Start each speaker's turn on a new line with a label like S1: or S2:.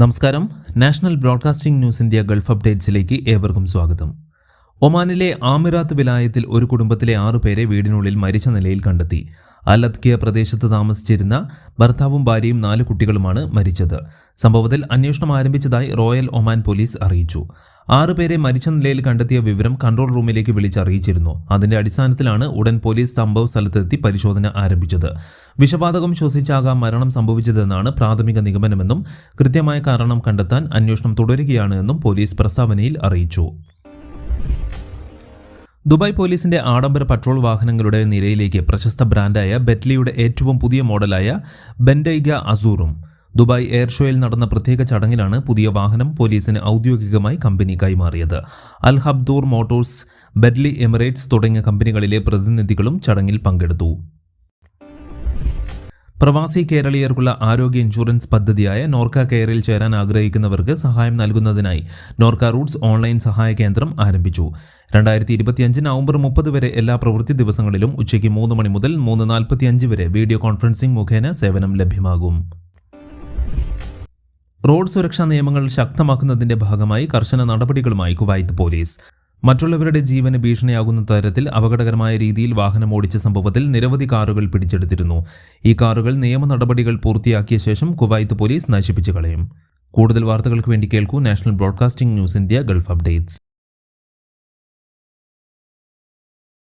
S1: നമസ്കാരം. National broadcasting news India gulf അപ്ഡേറ്റ്സിലേക്ക് ഏവർക്കും സ്വാഗതം. ഒമാനിലെ ആമിറാത്ത് വിലായത്തിൽ ഒരു കുടുംബത്തിലെ 6 പേരെ വീടിനുള്ളിൽ മരിച്ച നിലയിൽ കണ്ടെത്തി. അൽ-അദ്കിയ പ്രദേശത്ത് താമസിച്ചിരുന്ന ഭർത്താവും ഭാര്യയും 4 കുട്ടികളുമാണ് മരിച്ചത്. സംഭവത്തിൽ അന്വേഷണം ആരംഭിച്ചതായി റോയൽ ഒമാൻ പോലീസ് അറിയിച്ചു. 6 പേരെ മരിച്ച നിലയിൽ കണ്ടെത്തിയ വിവരം കൺട്രോൾ റൂമിലേക്ക് വിളിച്ചറിയിച്ചിരുന്നു. അതിന്റെ അടിസ്ഥാനത്തിലാണ് ഉടൻ പോലീസ് സംഭവ സ്ഥലത്തെത്തി പരിശോധന ആരംഭിച്ചത്. വിഷവാതകം ശ്വസിച്ചാകാം മരണം സംഭവിച്ചതെന്നാണ് പ്രാഥമിക നിഗമനമെന്നും കൃത്യമായ കാരണം കണ്ടെത്താൻ അന്വേഷണം തുടരുകയാണ് എന്നും പോലീസ് പ്രസ്താവനയിൽ അറിയിച്ചു. ദുബായ് പോലീസിന്റെ ആഡംബര പട്രോൾ വാഹനങ്ങളുടെ നിരയിലേക്ക് പ്രശസ്ത ബ്രാൻഡായ ബെറ്റ്ലിയുടെ ഏറ്റവും പുതിയ മോഡലായ ബെൻഡൈഗ അസൂറും. ദുബായ് എയർ ഷോയിൽ നടന്ന പ്രത്യേക ചടങ്ങിലാണ് പുതിയ വാഹനം പോലീസിന് ഔദ്യോഗികമായി കമ്പനി കൈമാറിയത്. അൽ ഹബ്ദൂർ മോട്ടോഴ്സ്, ബെറ്റ്ലി എമിറേറ്റ്സ് തുടങ്ങിയ കമ്പനികളിലെ പ്രതിനിധികളും ചടങ്ങിൽ പങ്കെടുത്തു. പ്രവാസി കേരളീയർക്കുള്ള ആരോഗ്യ ഇൻഷുറൻസ് പദ്ധതിയായ നോർക്ക കെയറിൽ ചേരാൻ ആഗ്രഹിക്കുന്നവർക്ക് സഹായം നൽകുന്നതിനായി നോർക്ക റൂട്ട്സ് ഓൺലൈൻ സഹായ കേന്ദ്രം ആരംഭിച്ചു. 2025 നവംബർ 30 വരെ എല്ലാ പ്രവൃത്തി ദിവസങ്ങളിലും ഉച്ചയ്ക്ക് 3 മണി മുതൽ 3:45 വരെ വീഡിയോ കോൺഫറൻസിംഗ് മുഖേന സേവനം ലഭ്യമാകും. റോഡ് സുരക്ഷാ നിയമങ്ങൾ ശക്തമാക്കുന്നതിന്റെ ഭാഗമായി കർശന നടപടികളുമായി കുവൈത്ത് പോലീസ്. മറ്റുള്ളവരുടെ ജീവന് ഭീഷണിയാകുന്ന തരത്തിൽ അപകടകരമായ രീതിയിൽ വാഹനം ഓടിച്ച സംഭവത്തിൽ നിരവധി കാറുകൾ പിടിച്ചെടുത്തിരുന്നു. ഈ കാറുകൾ നിയമ നടപടികൾ പൂർത്തിയാക്കിയ ശേഷം കുവൈത്ത് പോലീസ് നശിപ്പിച്ചു കളയും. കൂടുതൽ വാർത്തകൾക്ക് വേണ്ടി കേൾക്കൂ national broadcasting news India Gulf updates.